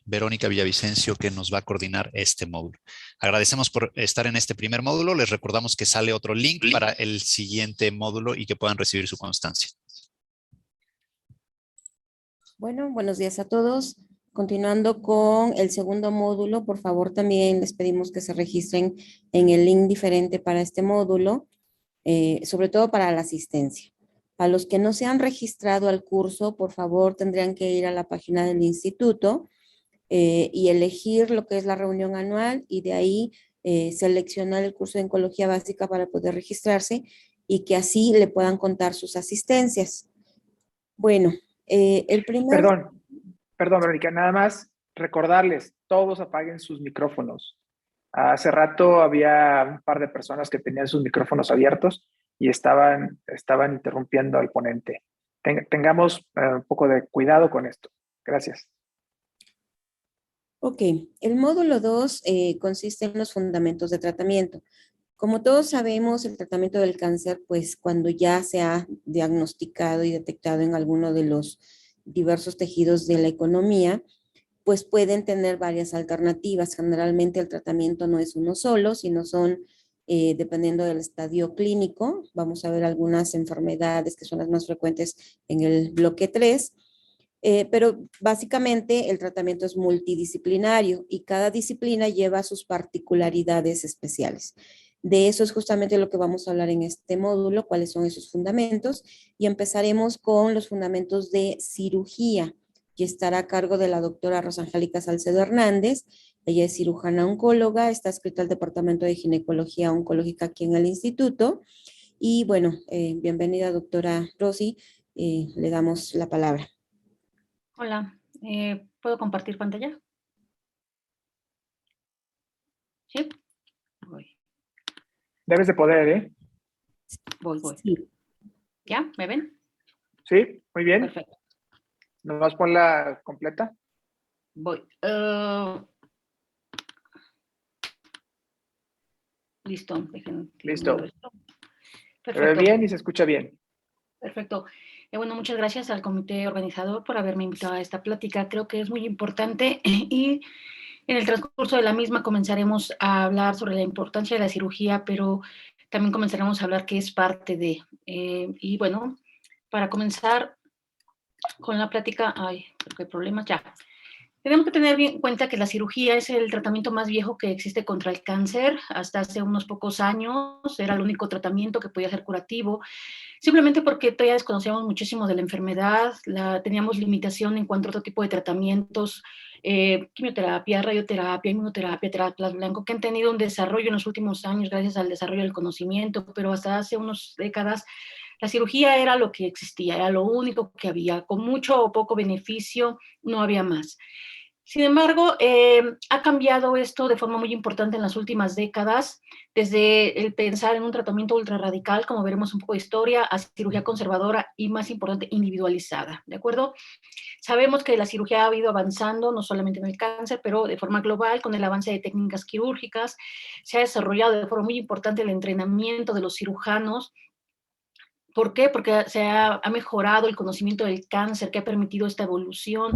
Verónica Villavicencio, que nos va a coordinar este módulo. Agradecemos por estar en este primer módulo. Les recordamos que sale otro link para el siguiente módulo y que puedan recibir su constancia. Bueno, buenos días a todos. Continuando con el segundo módulo, por favor también les pedimos que se registren en el link diferente para este módulo, sobre todo para la asistencia. A los que no se han registrado al curso, por favor tendrían que ir a la página del instituto y elegir lo que es la reunión anual y de ahí seleccionar el curso de oncología básica para poder registrarse y que así le puedan contar sus asistencias. Bueno, el primer... Perdón, Verónica, nada más recordarles, todos apaguen sus micrófonos. Hace rato había un par de personas que tenían sus micrófonos abiertos y estaban interrumpiendo al ponente. Tengamos un poco de cuidado con esto. Gracias. Ok, el módulo 2 consiste en los fundamentos de tratamiento. Como todos sabemos, el tratamiento del cáncer, pues cuando ya se ha diagnosticado y detectado en alguno de los diversos tejidos de la economía, pues pueden tener varias alternativas. Generalmente el tratamiento no es uno solo, sino son, dependiendo del estadio clínico, vamos a ver algunas enfermedades que son las más frecuentes en el bloque 3, pero básicamente el tratamiento es multidisciplinario y cada disciplina lleva sus particularidades especiales. De eso es justamente lo que vamos a hablar en este módulo, cuáles son esos fundamentos, y empezaremos con los fundamentos de cirugía, que estará a cargo de la doctora Rosangélica Salcedo Hernández. Ella es cirujana oncóloga, está adscrita al Departamento de Ginecología Oncológica aquí en el instituto. Y bueno, bienvenida doctora Rosy, le damos la palabra. Hola, ¿puedo compartir pantalla? ¿Sí? Voy. Debes de poder, ¿eh? Voy. Sí. ¿Ya? ¿Me ven? Sí, muy bien. Perfecto. ¿Nomás ponla completa? Voy. Listo. Listo. Se ve Perfecto. bien y se escucha bien. Perfecto. Bueno, muchas gracias al comité organizador por haberme invitado a esta plática. Creo que es muy importante y en el transcurso de la misma comenzaremos a hablar sobre la importancia de la cirugía, pero también comenzaremos a hablar qué es parte de. Y bueno, para comenzar con la plática, creo que hay problemas, ya. Tenemos que tener bien en cuenta que la cirugía es el tratamiento más viejo que existe contra el cáncer. Hasta hace unos pocos años era el único tratamiento que podía ser curativo, simplemente porque todavía desconocíamos muchísimo de la enfermedad, teníamos limitación en cuanto a otro tipo de tratamientos, quimioterapia, radioterapia, inmunoterapia, terapia plasma blanco, que han tenido un desarrollo en los últimos años gracias al desarrollo del conocimiento, pero hasta hace unas décadas la cirugía era lo que existía, era lo único que había, con mucho o poco beneficio, no había más. Sin embargo, ha cambiado esto de forma muy importante en las últimas décadas, desde el pensar en un tratamiento ultra radical, como veremos un poco de historia, a cirugía conservadora y, más importante, individualizada, ¿de acuerdo? Sabemos que la cirugía ha ido avanzando, no solamente en el cáncer, pero de forma global, con el avance de técnicas quirúrgicas, se ha desarrollado de forma muy importante el entrenamiento de los cirujanos. ¿Por qué? Porque se ha mejorado el conocimiento del cáncer, que ha permitido esta evolución.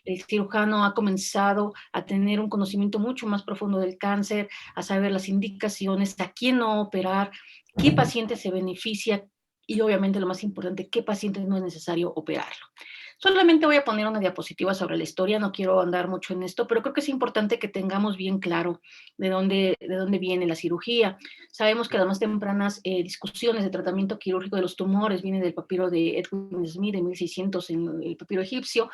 El cirujano ha comenzado a tener un conocimiento mucho más profundo del cáncer, a saber las indicaciones, a quién no operar, qué paciente se beneficia y, obviamente, lo más importante, qué paciente no es necesario operarlo. Solamente voy a poner una diapositiva sobre la historia, no quiero andar mucho en esto, pero creo que es importante que tengamos bien claro de dónde viene la cirugía. Sabemos que las más tempranas discusiones de tratamiento quirúrgico de los tumores vienen del papiro de Edwin Smith de 1600 en el papiro egipcio.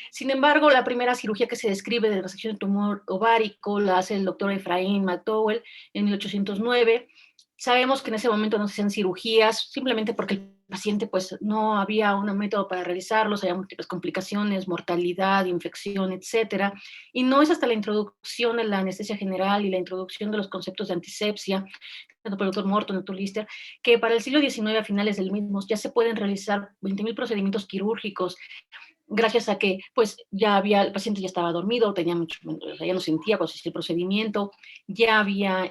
Sin embargo, la primera cirugía que se describe de la resección de tumor ovárico la hace el doctor Ephraim McDowell en 1809. Sabemos que en ese momento no se hacían cirugías, simplemente porque el paciente pues no había un método para realizarlos, había múltiples complicaciones, mortalidad, infección, etcétera. Y no es hasta la introducción de la anestesia general y la introducción de los conceptos de antisepsia, tanto por el doctor Morton, el doctor Lister, que para el siglo XIX, a finales del mismo, ya se pueden realizar 20,000 procedimientos quirúrgicos, gracias a que pues el paciente ya estaba dormido, tenía mucho, o sea, ya no sentía cuando se hacía el procedimiento, ya había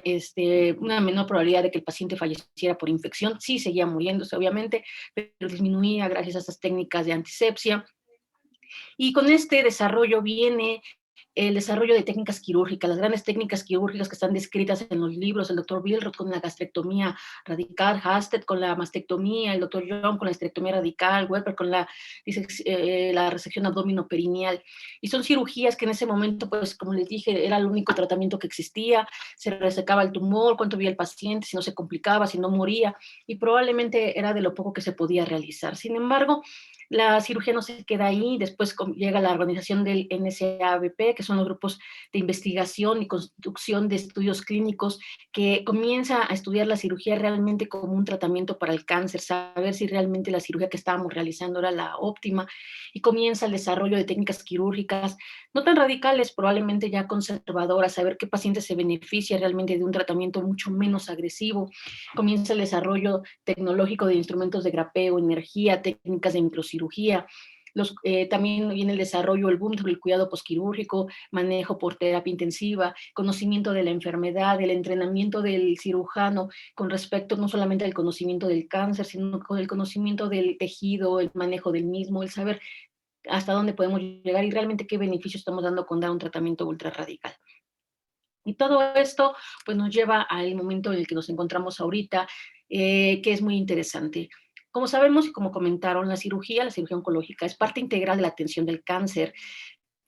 una menor probabilidad de que el paciente falleciera por infección, sí seguía muriéndose obviamente, pero disminuía gracias a estas técnicas de antisepsia. Y con este desarrollo viene el desarrollo de técnicas quirúrgicas, las grandes técnicas quirúrgicas que están descritas en los libros, el doctor Billroth con la gastrectomía radical, Hasted con la mastectomía, el doctor Young con la histerectomía radical, Weber con la resección abdominoperineal. Y son cirugías que en ese momento, pues como les dije, era el único tratamiento que existía, se resecaba el tumor, cuánto vivía el paciente, si no se complicaba, si no moría, y probablemente era de lo poco que se podía realizar. Sin embargo, la cirugía no se queda ahí, después llega la organización del NSABP, que son los grupos de investigación y construcción de estudios clínicos, que comienza a estudiar la cirugía realmente como un tratamiento para el cáncer, saber si realmente la cirugía que estábamos realizando era la óptima, y comienza el desarrollo de técnicas quirúrgicas, no tan radicales, probablemente ya conservadoras, saber qué paciente se beneficia realmente de un tratamiento mucho menos agresivo. Comienza el desarrollo tecnológico de instrumentos de grapeo, energía, técnicas de microcirugía. También viene el desarrollo, el boom del cuidado posquirúrgico, manejo por terapia intensiva, conocimiento de la enfermedad, el entrenamiento del cirujano con respecto no solamente al conocimiento del cáncer, sino con el conocimiento del tejido, el manejo del mismo, el saber hasta dónde podemos llegar y realmente qué beneficio estamos dando con dar un tratamiento ultra radical. Y todo esto pues nos lleva al momento en el que nos encontramos ahorita, que es muy interesante. Como sabemos y como comentaron, la cirugía oncológica es parte integral de la atención del cáncer.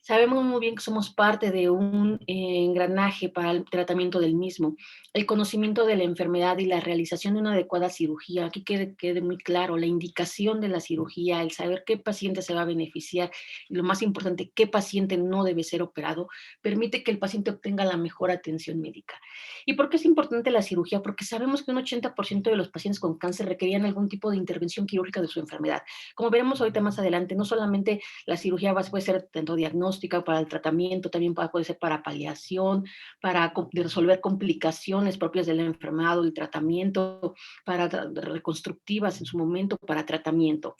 Sabemos muy bien que somos parte de un engranaje para el tratamiento del mismo. El conocimiento de la enfermedad y la realización de una adecuada cirugía, aquí quede muy claro, la indicación de la cirugía, el saber qué paciente se va a beneficiar y lo más importante, qué paciente no debe ser operado, permite que el paciente obtenga la mejor atención médica. ¿Y por qué es importante la cirugía? Porque sabemos que un 80% de los pacientes con cáncer requerían algún tipo de intervención quirúrgica de su enfermedad. Como veremos ahorita más adelante, no solamente la cirugía puede ser tanto diagnóstica para el tratamiento, también puede ser para paliación, para resolver complicaciones propias de la enfermedad o del tratamiento, para reconstructivas en su momento, para tratamiento.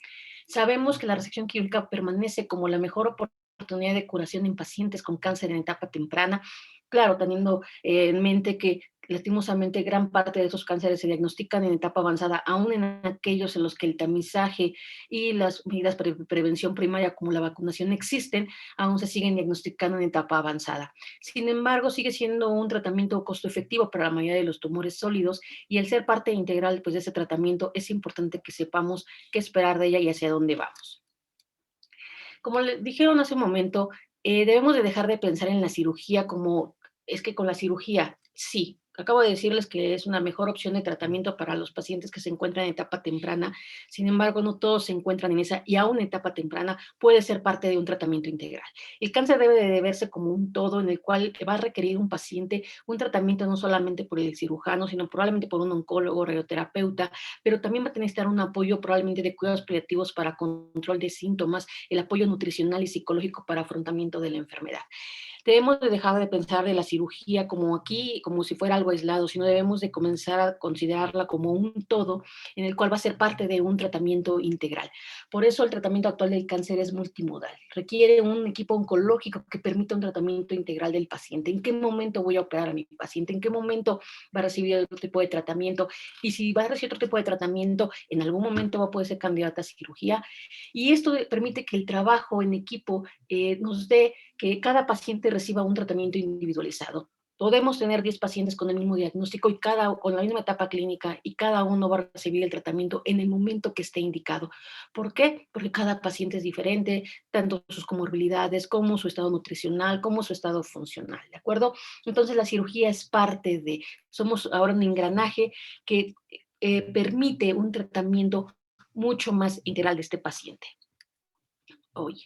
Sabemos que la resección quirúrgica permanece como la mejor oportunidad de curación en pacientes con cáncer en etapa temprana, claro, teniendo en mente que lastimosamente gran parte de esos cánceres se diagnostican en etapa avanzada, aún en aquellos en los que el tamizaje y las medidas de prevención primaria como la vacunación existen, aún se siguen diagnosticando en etapa avanzada. Sin embargo, sigue siendo un tratamiento costo efectivo para la mayoría de los tumores sólidos y el ser parte integral pues, de ese tratamiento es importante que sepamos qué esperar de ella y hacia dónde vamos. Como le dijeron hace un momento, debemos de dejar de pensar en la cirugía como, es que con la cirugía, sí, acabo de decirles que es una mejor opción de tratamiento para los pacientes que se encuentran en etapa temprana, sin embargo, no todos se encuentran en esa y aún en etapa temprana puede ser parte de un tratamiento integral. El cáncer debe de verse como un todo en el cual va a requerir un paciente un tratamiento no solamente por el cirujano, sino probablemente por un oncólogo, radioterapeuta, pero también va a tener que estar un apoyo probablemente de cuidados paliativos para control de síntomas, el apoyo nutricional y psicológico para afrontamiento de la enfermedad. Debemos de dejar de pensar de la cirugía como aquí, como si fuera algo aislado, sino debemos de comenzar a considerarla como un todo en el cual va a ser parte de un tratamiento integral. Por eso el tratamiento actual del cáncer es multimodal. Requiere un equipo oncológico que permita un tratamiento integral del paciente. ¿En qué momento voy a operar a mi paciente? ¿En qué momento va a recibir otro tipo de tratamiento? Y si va a recibir otro tipo de tratamiento, en algún momento va a poder ser candidata a cirugía. Y esto permite que el trabajo en equipo nos dé que cada paciente reciba un tratamiento individualizado. Podemos tener 10 pacientes con el mismo diagnóstico y con la misma etapa clínica y cada uno va a recibir el tratamiento en el momento que esté indicado. ¿Por qué? Porque cada paciente es diferente, tanto sus comorbilidades como su estado nutricional, como su estado funcional, ¿de acuerdo? Entonces la cirugía es parte somos ahora un engranaje que permite un tratamiento mucho más integral de este paciente. Oye.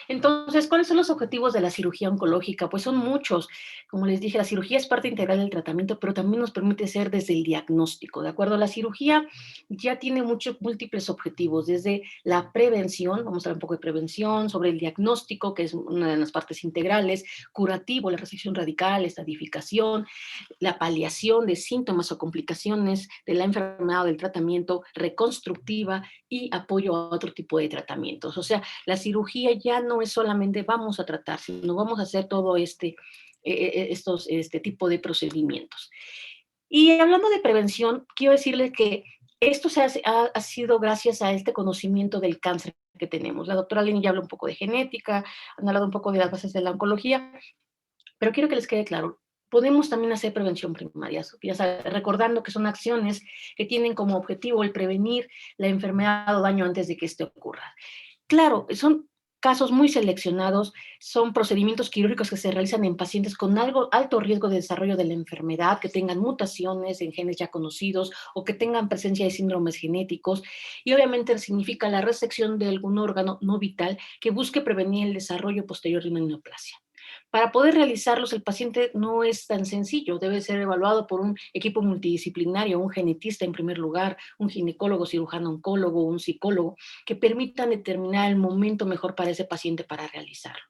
Entonces, ¿cuáles son los objetivos de la cirugía oncológica? Pues son muchos. Como les dije, la cirugía es parte integral del tratamiento, pero también nos permite ser desde el diagnóstico, ¿de acuerdo? La cirugía ya tiene múltiples objetivos, desde la prevención, vamos a hablar un poco de prevención, sobre el diagnóstico, que es una de las partes integrales, curativo, la resección radical, estadificación, la paliación de síntomas o complicaciones de la enfermedad o del tratamiento, reconstructiva y apoyo a otro tipo de tratamientos. O sea, la cirugía ya no es solamente vamos a tratar, sino vamos a hacer todo este tipo de procedimientos. Y hablando de prevención, quiero decirles que esto ha sido gracias a este conocimiento del cáncer que tenemos. La doctora Lini ya habló un poco de genética, han hablado un poco de las bases de la oncología, pero quiero que les quede claro, podemos también hacer prevención primaria, ya saben, recordando que son acciones que tienen como objetivo el prevenir la enfermedad o daño antes de que éste ocurra. Claro, son casos muy seleccionados, son procedimientos quirúrgicos que se realizan en pacientes con alto riesgo de desarrollo de la enfermedad, que tengan mutaciones en genes ya conocidos o que tengan presencia de síndromes genéticos, y obviamente significa la resección de algún órgano no vital que busque prevenir el desarrollo posterior de una neoplasia. Para poder realizarlos, el paciente no es tan sencillo, debe ser evaluado por un equipo multidisciplinario, un genetista en primer lugar, un ginecólogo, cirujano oncólogo, un psicólogo, que permitan determinar el momento mejor para ese paciente para realizarlo.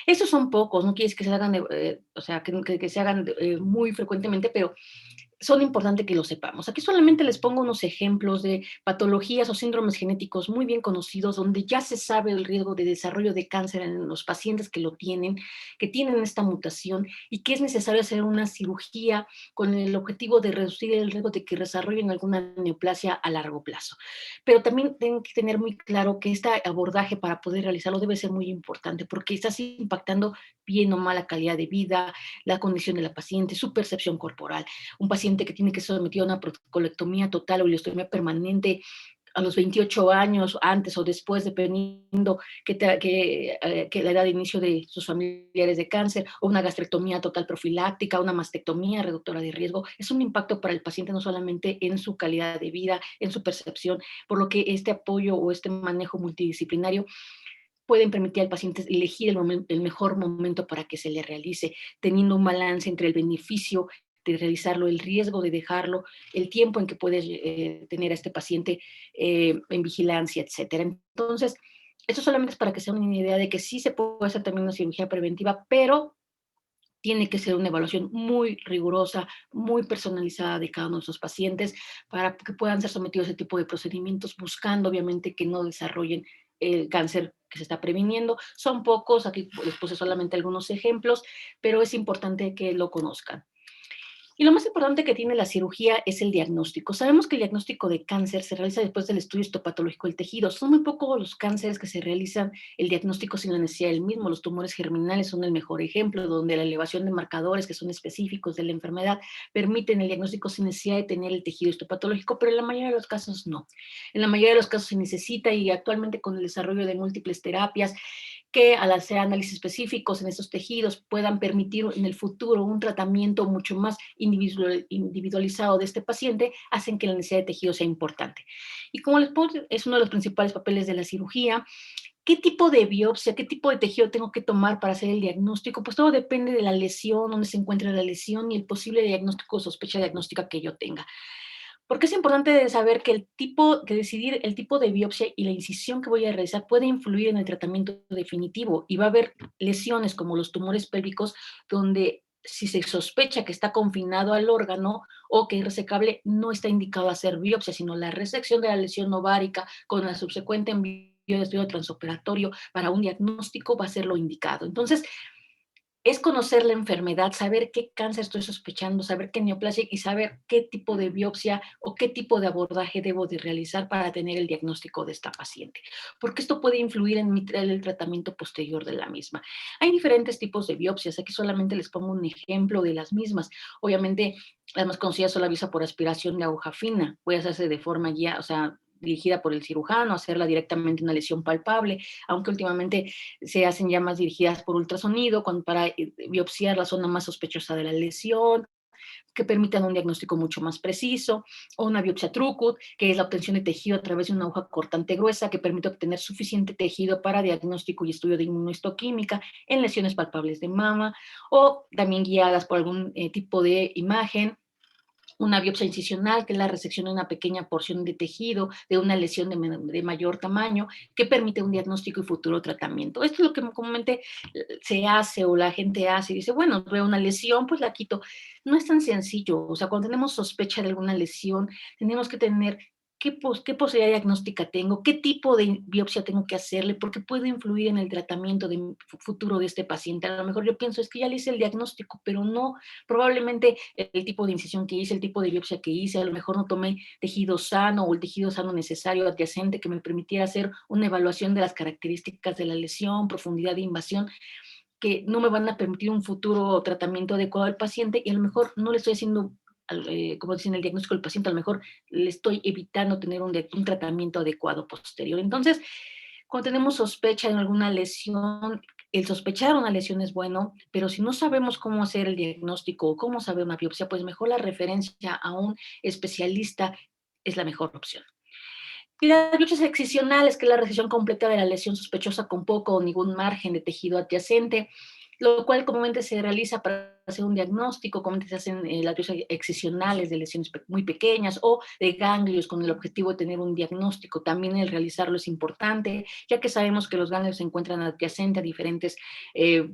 Estos son pocos, no quieres que se hagan, o sea, que se hagan muy frecuentemente, pero son importantes que lo sepamos. Aquí solamente les pongo unos ejemplos de patologías o síndromes genéticos muy bien conocidos, donde ya se sabe el riesgo de desarrollo de cáncer en los pacientes que lo tienen, que tienen esta mutación y que es necesario hacer una cirugía con el objetivo de reducir el riesgo de que desarrollen alguna neoplasia a largo plazo. Pero también tienen que tener muy claro que este abordaje para poder realizarlo debe ser muy importante, porque estás impactando bien o mala calidad de vida, la condición de la paciente, su percepción corporal. Un paciente que tiene que ser sometido a una colectomía total o ileostomía permanente a los 28 años, antes o después, dependiendo que la edad de inicio de sus familiares de cáncer, o una gastrectomía total profiláctica, una mastectomía reductora de riesgo, es un impacto para el paciente no solamente en su calidad de vida, en su percepción, por lo que este apoyo o este manejo multidisciplinario pueden permitir al paciente elegir el mejor momento para que se le realice, teniendo un balance entre el beneficio de realizarlo, el riesgo de dejarlo, el tiempo en que puedes tener a este paciente en vigilancia, etcétera. Entonces, esto solamente es para que se den una idea de que sí se puede hacer también una cirugía preventiva, pero tiene que ser una evaluación muy rigurosa, muy personalizada de cada uno de esos pacientes para que puedan ser sometidos a ese tipo de procedimientos, buscando obviamente que no desarrollen el cáncer que se está previniendo. Son pocos, aquí les puse solamente algunos ejemplos, pero es importante que lo conozcan. Y lo más importante que tiene la cirugía es el diagnóstico. Sabemos que el diagnóstico de cáncer se realiza después del estudio histopatológico del tejido. Son muy pocos los cánceres que se realizan el diagnóstico sin la necesidad del mismo. Los tumores germinales son el mejor ejemplo, donde la elevación de marcadores que son específicos de la enfermedad permiten el diagnóstico sin necesidad de tener el tejido histopatológico, pero en la mayoría de los casos no. En la mayoría de los casos se necesita, y actualmente con el desarrollo de múltiples terapias, que al hacer análisis específicos en esos tejidos puedan permitir en el futuro un tratamiento mucho más individualizado de este paciente, hacen que la necesidad de tejido sea importante. Y como les pongo, es uno de los principales papeles de la cirugía. ¿Qué tipo de biopsia, qué tipo de tejido tengo que tomar para hacer el diagnóstico? Pues todo depende de la lesión, dónde se encuentra la lesión y el posible diagnóstico o sospecha diagnóstica que yo tenga. Porque es importante saber que decidir el tipo de biopsia y la incisión que voy a realizar puede influir en el tratamiento definitivo, y va a haber lesiones como los tumores pélvicos donde si se sospecha que está confinado al órgano o que es resecable, no está indicado hacer biopsia, sino la resección de la lesión ovárica con la subsecuente envío de estudio transoperatorio para un diagnóstico va a ser lo indicado. Entonces, es conocer la enfermedad, saber qué cáncer estoy sospechando, saber qué neoplasia y saber qué tipo de biopsia o qué tipo de abordaje debo de realizar para tener el diagnóstico de esta paciente, porque esto puede influir en el tratamiento posterior de la misma. Hay diferentes tipos de biopsias, aquí solamente les pongo un ejemplo de las mismas. Obviamente, las más conocidas son la biopsia por aspiración de aguja fina, puede hacerse de forma guía, o sea, dirigida por el cirujano, hacerla directamente una lesión palpable, aunque últimamente se hacen ya más dirigidas por ultrasonido para biopsiar la zona más sospechosa de la lesión, que permitan un diagnóstico mucho más preciso, o una biopsia Trucut, que es la obtención de tejido a través de una aguja cortante gruesa que permite obtener suficiente tejido para diagnóstico y estudio de inmunohistoquímica en lesiones palpables de mama, o también guiadas por algún tipo de imagen. Una biopsia incisional, que es la resección de una pequeña porción de tejido de una lesión de mayor tamaño, que permite un diagnóstico y futuro tratamiento. Esto es lo que comúnmente se hace o la gente hace y dice, bueno, veo una lesión, pues la quito. No es tan sencillo. O sea, cuando tenemos sospecha de alguna lesión, tenemos que tener qué posibilidad diagnóstica tengo, qué tipo de biopsia tengo que hacerle, porque puede influir en el tratamiento futuro de este paciente. A lo mejor yo pienso, es que ya le hice el diagnóstico, pero no, probablemente el tipo de incisión que hice, el tipo de biopsia que hice, a lo mejor no tomé tejido sano o el tejido sano necesario adyacente que me permitiera hacer una evaluación de las características de la lesión, profundidad de invasión, que no me van a permitir un futuro tratamiento adecuado al paciente, y a lo mejor no le estoy haciendo, como dicen, el diagnóstico del paciente, a lo mejor le estoy evitando tener un tratamiento adecuado posterior. Entonces, cuando tenemos sospecha de alguna lesión, el sospechar una lesión es bueno, pero si no sabemos cómo hacer el diagnóstico o cómo saber una biopsia, pues mejor la referencia a un especialista es la mejor opción. Y las biopsias excisionales, que es la resección completa de la lesión sospechosa con poco o ningún margen de tejido adyacente, lo cual comúnmente se realiza para hacer un diagnóstico. Comúnmente se hacen las biopsias excisionales de lesiones muy pequeñas o de ganglios con el objetivo de tener un diagnóstico. También el realizarlo es importante, ya que sabemos que los ganglios se encuentran adyacentes a diferentes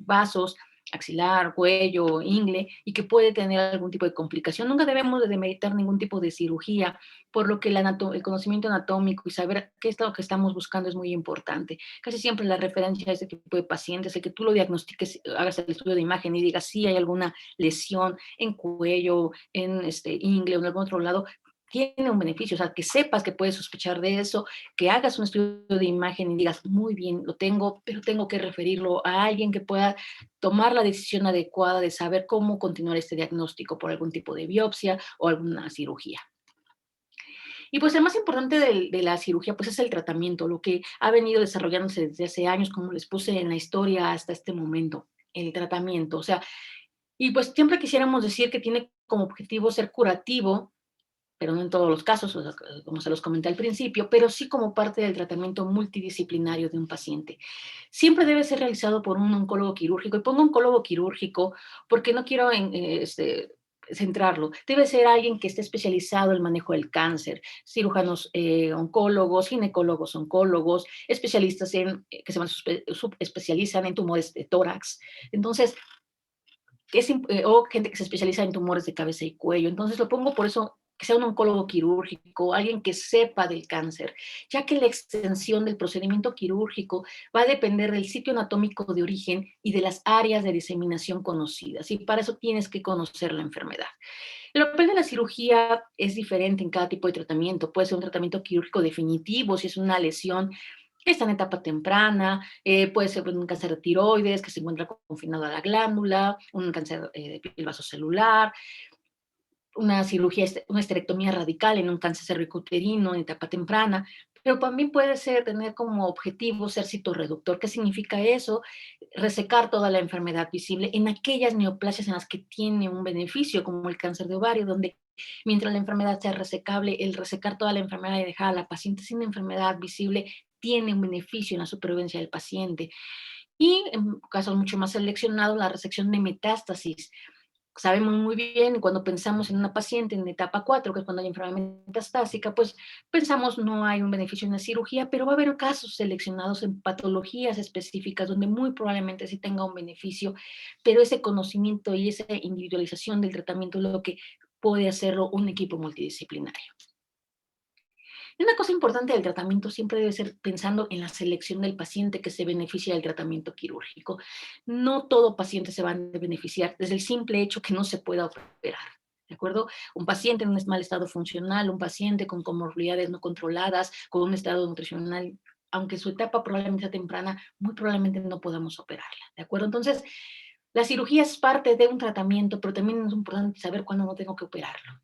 vasos, axilar, cuello, ingle, y que puede tener algún tipo de complicación. Nunca debemos de demeritar ningún tipo de cirugía, por lo que el conocimiento anatómico y saber qué es lo que estamos buscando es muy importante. Casi siempre la referencia a este tipo de pacientes, el que tú lo diagnostiques, hagas el estudio de imagen y digas si hay alguna lesión en cuello, en ingle o en algún otro lado, tiene un beneficio. O sea, que sepas que puedes sospechar de eso, que hagas un estudio de imagen y digas, muy bien, lo tengo, pero tengo que referirlo a alguien que pueda tomar la decisión adecuada de saber cómo continuar este diagnóstico por algún tipo de biopsia o alguna cirugía. Y pues el más importante de la cirugía pues es el tratamiento, lo que ha venido desarrollándose desde hace años, como les puse en la historia hasta este momento, el tratamiento. O sea, y pues siempre quisiéramos decir que tiene como objetivo ser curativo, pero no en todos los casos, o sea, como se los comenté al principio, pero sí como parte del tratamiento multidisciplinario de un paciente. Siempre debe ser realizado por un oncólogo quirúrgico, y pongo oncólogo quirúrgico porque no quiero centrarlo. Debe ser alguien que esté especializado en el manejo del cáncer, cirujanos oncólogos, ginecólogos oncólogos, especialistas que se subespecializan en tumores de tórax. Entonces, o gente que se especializa en tumores de cabeza y cuello. Entonces lo pongo por eso, que sea un oncólogo quirúrgico, alguien que sepa del cáncer, ya que la extensión del procedimiento quirúrgico va a depender del sitio anatómico de origen y de las áreas de diseminación conocidas, y para eso tienes que conocer la enfermedad. El papel de la cirugía es diferente en cada tipo de tratamiento. Puede ser un tratamiento quirúrgico definitivo si es una lesión que está en etapa temprana, puede ser un cáncer de tiroides que se encuentra confinado a la glándula, un cáncer de piel vasocelular, una cirugía, una esterectomía radical en un cáncer cervicouterino en etapa temprana, pero también puede ser tener como objetivo ser citorreductor. ¿Qué significa eso? Resecar toda la enfermedad visible en aquellas neoplasias en las que tiene un beneficio, como el cáncer de ovario, donde mientras la enfermedad sea resecable, el resecar toda la enfermedad y dejar a la paciente sin enfermedad visible tiene un beneficio en la supervivencia del paciente. Y en casos mucho más seleccionados, la resección de metástasis. Sabemos muy bien, cuando pensamos en una paciente en etapa 4, que es cuando hay enfermedad metastásica, pues pensamos no hay un beneficio en la cirugía, pero va a haber casos seleccionados en patologías específicas donde muy probablemente sí tenga un beneficio, pero ese conocimiento y esa individualización del tratamiento es lo que puede hacerlo un equipo multidisciplinario. Y una cosa importante del tratamiento siempre debe ser pensando en la selección del paciente que se beneficia del tratamiento quirúrgico. No todo paciente se va a beneficiar desde el simple hecho que no se pueda operar. ¿De acuerdo? Un paciente en un mal estado funcional, un paciente con comorbilidades no controladas, con un estado nutricional, aunque su etapa probablemente sea temprana, muy probablemente no podamos operarla. ¿De acuerdo? Entonces, la cirugía es parte de un tratamiento, pero también es importante saber cuándo no tengo que operarlo.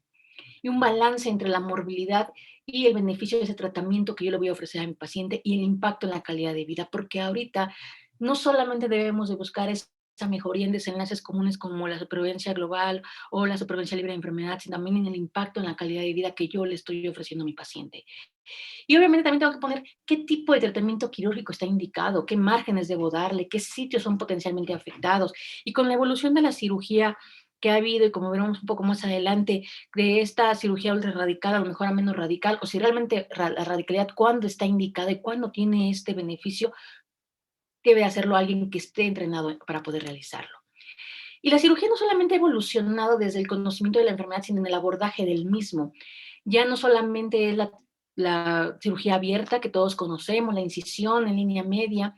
Y un balance entre la morbilidad y el beneficio de ese tratamiento que yo le voy a ofrecer a mi paciente y el impacto en la calidad de vida, porque ahorita no solamente debemos de buscar esa mejoría en desenlaces comunes como la supervivencia global o la supervivencia libre de enfermedad, sino también en el impacto en la calidad de vida que yo le estoy ofreciendo a mi paciente. Y obviamente también tengo que poner qué tipo de tratamiento quirúrgico está indicado, qué márgenes debo darle, qué sitios son potencialmente afectados. Y con la evolución de la cirugía que ha habido, y como veremos un poco más adelante, de esta cirugía ultra radical, a lo mejor a menos radical, o si realmente la radicalidad, cuándo está indicada y cuándo tiene este beneficio, debe hacerlo alguien que esté entrenado para poder realizarlo. Y la cirugía no solamente ha evolucionado desde el conocimiento de la enfermedad, sino en el abordaje del mismo. Ya no solamente es la cirugía abierta que todos conocemos, la incisión en línea media,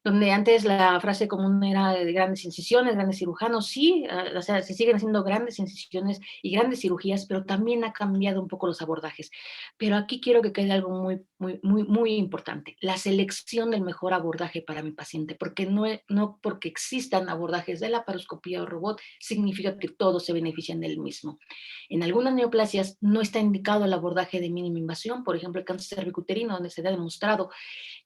donde antes la frase común era de grandes incisiones, grandes cirujanos, sí, o sea, se siguen haciendo grandes incisiones y grandes cirugías, pero también ha cambiado un poco los abordajes. Pero aquí quiero que quede algo muy importante, la selección del mejor abordaje para mi paciente, porque no porque existan abordajes de laparoscopía o robot, significa que todos se benefician del mismo. En algunas neoplasias no está indicado el abordaje de mínima invasión, por ejemplo, el cáncer cervicuterino, donde se ha demostrado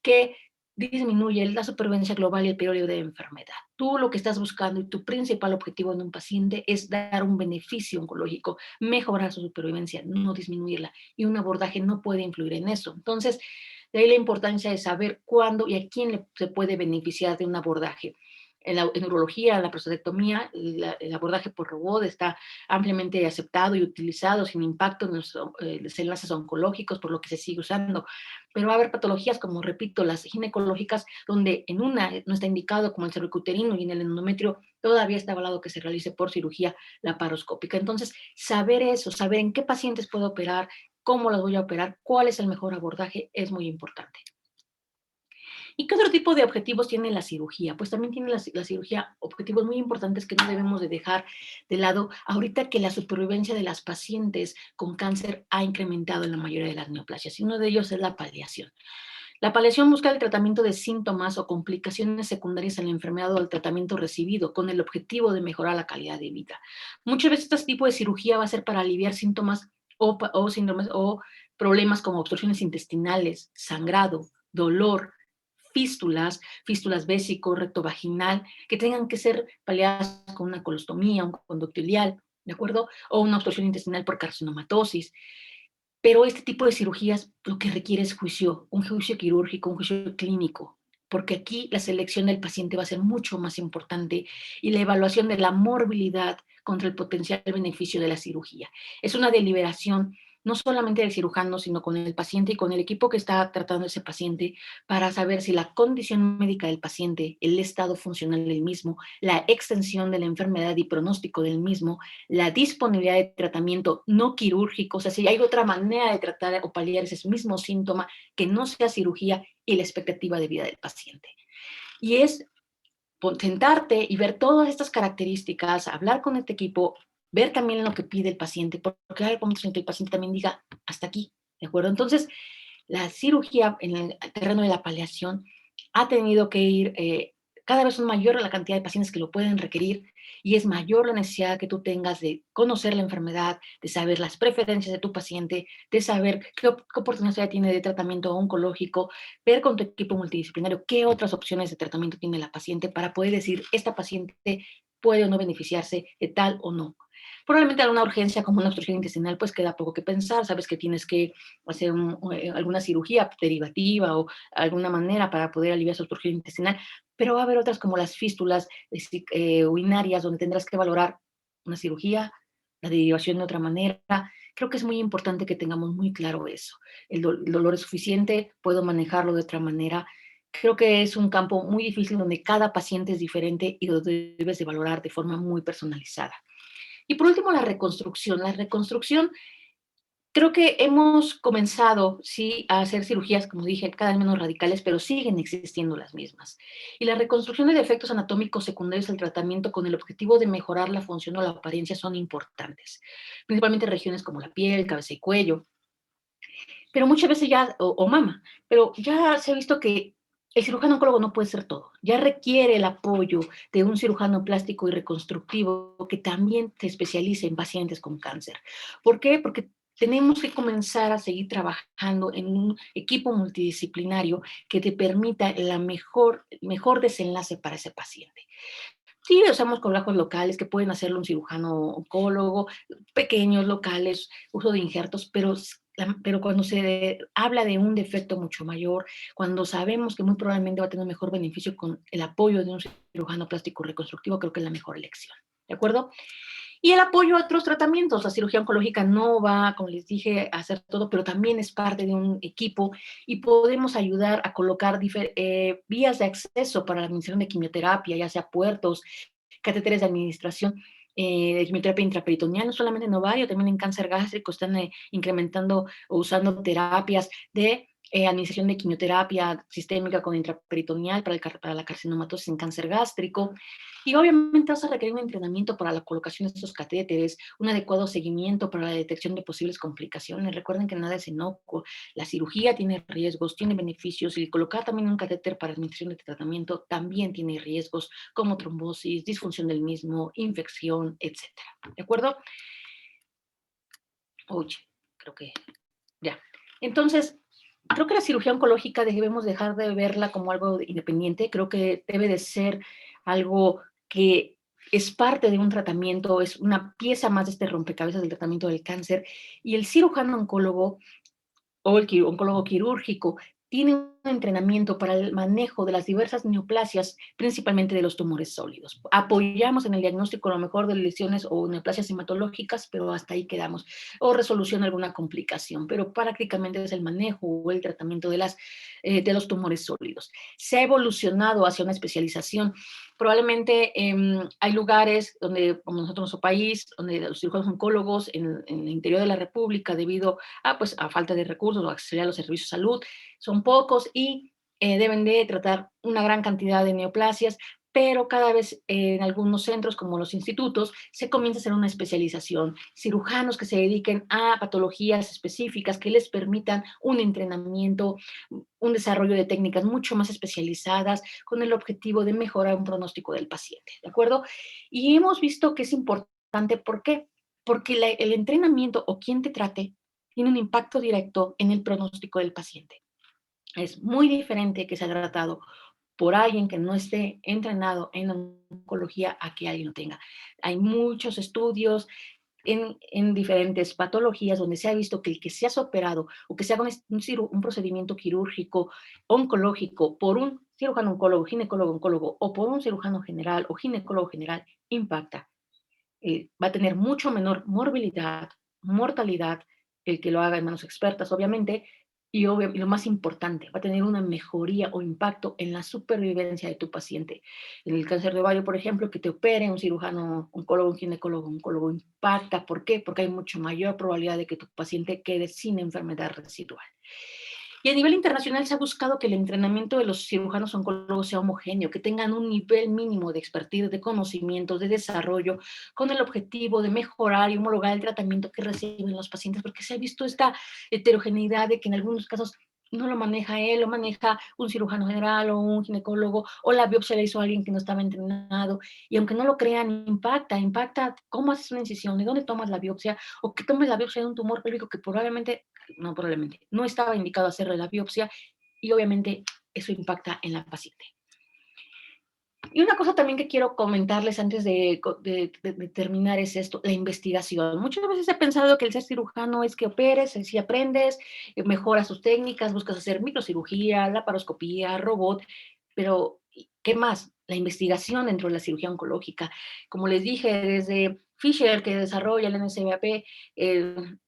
que disminuye la supervivencia global y el periodo de enfermedad. Tú lo que estás buscando y tu principal objetivo en un paciente es dar un beneficio oncológico, mejorar su supervivencia, no disminuirla. Y un abordaje no puede influir en eso. Entonces, de ahí la importancia de saber cuándo y a quién se puede beneficiar de un abordaje. En urología, la prostatectomía, el abordaje por robot está ampliamente aceptado y utilizado sin impacto en los enlaces oncológicos, por lo que se sigue usando. Pero va a haber patologías como, repito, las ginecológicas, donde en una no está indicado, como el cervicuterino, y en el endometrio todavía está avalado que se realice por cirugía laparoscópica. Entonces, saber eso, saber en qué pacientes puedo operar, cómo las voy a operar, cuál es el mejor abordaje, es muy importante. ¿Y qué otro tipo de objetivos tiene la cirugía? Pues también tiene la cirugía objetivos muy importantes que no debemos de dejar de lado ahorita que la supervivencia de las pacientes con cáncer ha incrementado en la mayoría de las neoplasias, y uno de ellos es la paliación. La paliación busca el tratamiento de síntomas o complicaciones secundarias en la enfermedad o el tratamiento recibido con el objetivo de mejorar la calidad de vida. Muchas veces este tipo de cirugía va a ser para aliviar síntomas o síndromes o problemas como obstrucciones intestinales, sangrado, dolor, fístulas vésico, rectovaginal, que tengan que ser paliadas con una colostomía, un conducto ileal, ¿de acuerdo? O una obstrucción intestinal por carcinomatosis. Pero este tipo de cirugías lo que requiere es juicio, un juicio quirúrgico, un juicio clínico, porque aquí la selección del paciente va a ser mucho más importante y la evaluación de la morbilidad contra el potencial beneficio de la cirugía. Es una deliberación no solamente del cirujano, sino con el paciente y con el equipo que está tratando ese paciente para saber si la condición médica del paciente, el estado funcional del mismo, la extensión de la enfermedad y pronóstico del mismo, la disponibilidad de tratamiento no quirúrgico, o sea, si hay otra manera de tratar o paliar ese mismo síntoma que no sea cirugía, y la expectativa de vida del paciente. Y es sentarte y ver todas estas características, hablar con este equipo, ver también lo que pide el paciente, porque hay momentos en que el paciente también diga, hasta aquí, ¿de acuerdo? Entonces, la cirugía en el terreno de la paliación ha tenido que ir, cada vez es mayor la cantidad de pacientes que lo pueden requerir y es mayor la necesidad que tú tengas de conocer la enfermedad, de saber las preferencias de tu paciente, de saber qué oportunidad tiene de tratamiento oncológico, ver con tu equipo multidisciplinario qué otras opciones de tratamiento tiene la paciente para poder decir, esta paciente puede o no beneficiarse de tal o no. Probablemente alguna urgencia como una obstrucción intestinal, pues queda poco que pensar, sabes que tienes que hacer alguna cirugía derivativa o alguna manera para poder aliviar su obstrucción intestinal, pero va a haber otras como las fístulas urinarias, donde tendrás que valorar una cirugía, la derivación de otra manera. Creo que es muy importante que tengamos muy claro eso. El dolor es suficiente, puedo manejarlo de otra manera. Creo que es un campo muy difícil donde cada paciente es diferente y lo debes de valorar de forma muy personalizada. Y por último, la reconstrucción. La reconstrucción, creo que hemos comenzado, sí, a hacer cirugías, como dije, cada vez menos radicales, pero siguen existiendo las mismas. Y la reconstrucción de defectos anatómicos secundarios al tratamiento con el objetivo de mejorar la función o la apariencia son importantes, principalmente en regiones como la piel, cabeza y cuello, pero muchas veces ya, o mama, pero ya se ha visto que el cirujano oncólogo no puede ser todo, ya requiere el apoyo de un cirujano plástico y reconstructivo que también se especialice en pacientes con cáncer. ¿Por qué? Porque tenemos que comenzar a seguir trabajando en un equipo multidisciplinario que te permita el mejor desenlace para ese paciente. Sí, usamos complejos locales que pueden hacerlo un cirujano oncólogo, pequeños locales, uso de injertos, pero cuando se habla de un defecto mucho mayor, cuando sabemos que muy probablemente va a tener un mejor beneficio con el apoyo de un cirujano plástico reconstructivo, creo que es la mejor elección. ¿De acuerdo? Y el apoyo a otros tratamientos. La cirugía oncológica no va, como les dije, a hacer todo, pero también es parte de un equipo y podemos ayudar a colocar vías de acceso para la administración de quimioterapia, ya sea puertos, catéteres de administración, de quimioterapia intraperitoneal, no solamente en ovario, también en cáncer gástrico están incrementando o usando terapias de administración de quimioterapia sistémica con intraperitoneal para la carcinomatosis en cáncer gástrico. Y obviamente vas a requerir un entrenamiento para la colocación de estos catéteres, un adecuado seguimiento para la detección de posibles complicaciones. Recuerden que nada es inocuo. La cirugía tiene riesgos, tiene beneficios, y colocar también un catéter para administración de tratamiento también tiene riesgos, como trombosis, disfunción del mismo, infección, etcétera. ¿De acuerdo? Oye, creo que ya. Entonces, creo que la cirugía oncológica debemos dejar de verla como algo independiente. Creo que debe de ser algo que es parte de un tratamiento, es una pieza más de este rompecabezas del tratamiento del cáncer. Y el cirujano oncólogo o el oncólogo quirúrgico tiene un entrenamiento para el manejo de las diversas neoplasias, principalmente de los tumores sólidos. Apoyamos en el diagnóstico a lo mejor de lesiones o neoplasias hematológicas, pero hasta ahí quedamos, o resolución de alguna complicación, pero prácticamente es el manejo o el tratamiento de los tumores sólidos. Se ha evolucionado hacia una especialización. Probablemente hay lugares donde, como nosotros en nuestro país, donde los cirujanos oncólogos en el interior de la República, debido pues, a falta de recursos o acceder a los servicios de salud, son pocos y deben de tratar una gran cantidad de neoplasias, pero cada vez en algunos centros, como los institutos, se comienza a hacer una especialización. Cirujanos que se dediquen a patologías específicas que les permitan un entrenamiento, un desarrollo de técnicas mucho más especializadas con el objetivo de mejorar un pronóstico del paciente, ¿de acuerdo? Y hemos visto que es importante, ¿por qué? Porque el entrenamiento o quien te trate tiene un impacto directo en el pronóstico del paciente. Es muy diferente que sea tratado por alguien que no esté entrenado en oncología a que alguien lo tenga. Hay muchos estudios en diferentes patologías donde se ha visto que el que se ha operado o que se haga un procedimiento quirúrgico oncológico por un cirujano oncólogo, ginecólogo oncólogo o por un cirujano general o ginecólogo general impacta. Va a tener mucho menor morbilidad, mortalidad, el que lo haga en manos expertas, obviamente, y lo más importante, va a tener una mejoría o impacto en la supervivencia de tu paciente. En el cáncer de ovario, por ejemplo, que te opere un cirujano oncólogo, un ginecólogo oncólogo, impacta. ¿Por qué? Porque hay mucho mayor probabilidad de que tu paciente quede sin enfermedad residual. Y a nivel internacional se ha buscado que el entrenamiento de los cirujanos oncólogos sea homogéneo, que tengan un nivel mínimo de expertise, de conocimientos, de desarrollo, con el objetivo de mejorar y homologar el tratamiento que reciben los pacientes, porque se ha visto esta heterogeneidad de que en algunos casos no lo maneja él, lo maneja un cirujano general o un ginecólogo, o la biopsia la hizo alguien que no estaba entrenado, y aunque no lo crean, impacta cómo haces una incisión, de dónde tomas la biopsia, o que tomes la biopsia de un tumor pélvico que probablemente no estaba indicado hacerle la biopsia, y obviamente eso impacta en la paciente. Y una cosa también que quiero comentarles antes de terminar es esto, la investigación. Muchas veces he pensado que el ser cirujano es que operes, si aprendes, mejoras tus técnicas, buscas hacer microcirugía, laparoscopía, robot, pero ¿qué más? La investigación dentro de la cirugía oncológica. Como les dije, desde Fisher, que desarrolla el NSBAP,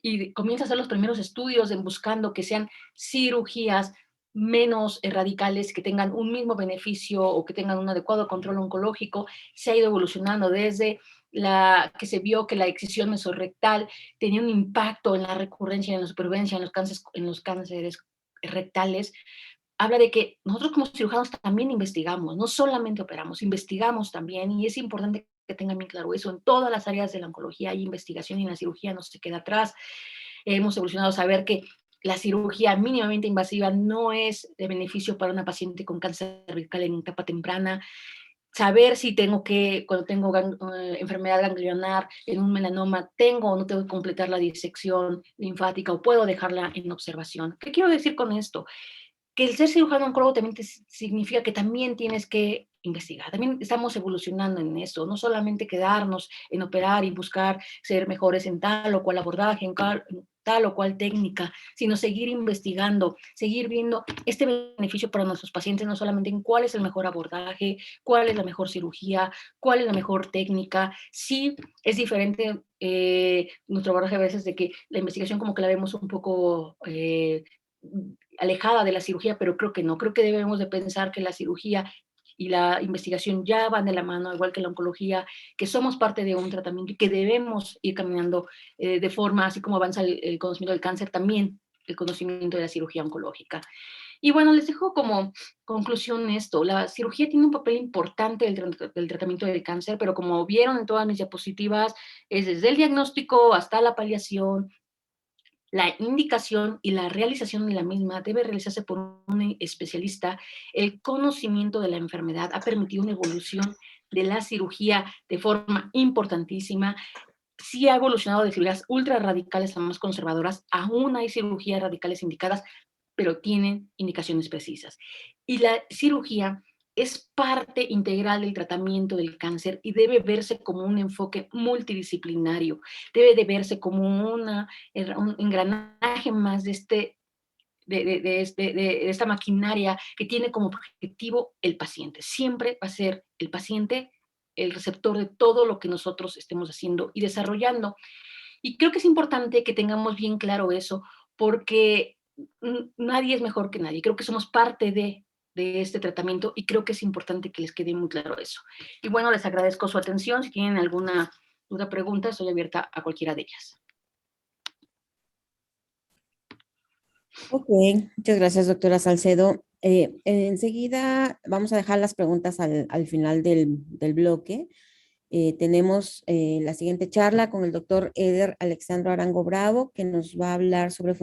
y comienza a hacer los primeros estudios buscando que sean cirugías menos radicales, que tengan un mismo beneficio o que tengan un adecuado control oncológico, se ha ido evolucionando desde que se vio que la excisión mesorrectal tenía un impacto en la recurrencia, en la supervivencia, en los cánceres rectales. Habla de que nosotros como cirujanos también investigamos, no solamente operamos, investigamos también, y es importante que tengan bien claro eso. En todas las áreas de la oncología hay investigación y en la cirugía no se queda atrás. Hemos evolucionado a saber que la cirugía mínimamente invasiva no es de beneficio para una paciente con cáncer cervical en etapa temprana. Saber si cuando tengo enfermedad ganglionar en un melanoma, tengo o no tengo que completar la disección linfática o puedo dejarla en observación. ¿Qué quiero decir con esto? Que el ser cirujano oncólogo también significa que también tienes que investigar. También estamos evolucionando en eso, no solamente quedarnos en operar y buscar ser mejores en tal o cual abordaje, en tal o cual técnica, sino seguir investigando, seguir viendo este beneficio para nuestros pacientes, no solamente en cuál es el mejor abordaje, cuál es la mejor cirugía, cuál es la mejor técnica. Sí, es diferente nuestro abordaje a veces de que la investigación como que la vemos un poco alejada de la cirugía, pero creo que no, creo que debemos de pensar que la cirugía y la investigación ya van de la mano, igual que la oncología, que somos parte de un tratamiento y que debemos ir caminando de forma, así como avanza el conocimiento del cáncer, también el conocimiento de la cirugía oncológica. Y bueno, les dejo como conclusión esto. La cirugía tiene un papel importante del tratamiento del cáncer, pero como vieron en todas mis diapositivas, es desde el diagnóstico hasta la paliación. La indicación y la realización de la misma debe realizarse por un especialista. El conocimiento de la enfermedad ha permitido una evolución de la cirugía de forma importantísima. Sí ha evolucionado de cirugías ultra radicales a más conservadoras. Aún hay cirugías radicales indicadas, pero tienen indicaciones precisas. Y la cirugía es parte integral del tratamiento del cáncer y debe verse como un enfoque multidisciplinario, debe de verse como un engranaje más de esta maquinaria que tiene como objetivo el paciente. Siempre va a ser el paciente el receptor de todo lo que nosotros estemos haciendo y desarrollando. Y creo que es importante que tengamos bien claro eso, porque nadie es mejor que nadie. Creo que somos parte de este tratamiento y creo que es importante que les quede muy claro eso. Y bueno, les agradezco su atención. Si tienen alguna duda, pregunta, estoy abierta a cualquiera de ellas. Ok, muchas gracias, doctora Salcedo. Enseguida vamos a dejar las preguntas al final del bloque. Tenemos la siguiente charla con el doctor Eder Alexandro Arango Bravo, que nos va a hablar sobre